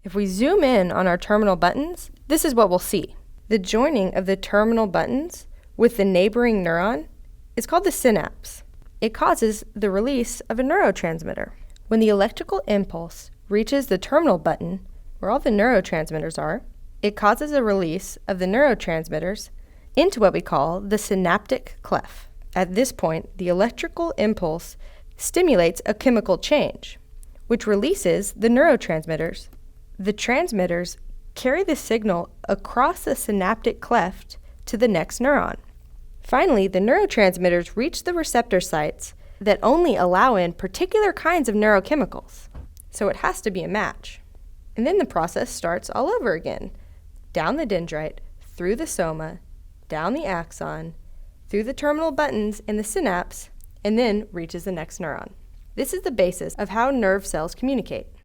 If we zoom in on our terminal buttons, this is what we'll see. The joining of the terminal buttons with the neighboring neuron is called the synapse. It causes the release of a neurotransmitter. When the electrical impulse reaches the terminal button, where all the neurotransmitters are, it causes a release of the neurotransmitters into what we call the synaptic clef. At this point, the electrical impulse stimulates a chemical change, which releases the neurotransmitters. The transmitters carry the signal across the synaptic cleft to the next neuron. Finally, the neurotransmitters reach the receptor sites that only allow in particular kinds of neurochemicals, so it has to be a match. And then the process starts all over again, down the dendrite, through the soma, down the axon, through the terminal buttons in the synapse, and then reaches the next neuron. This is the basis of how nerve cells communicate.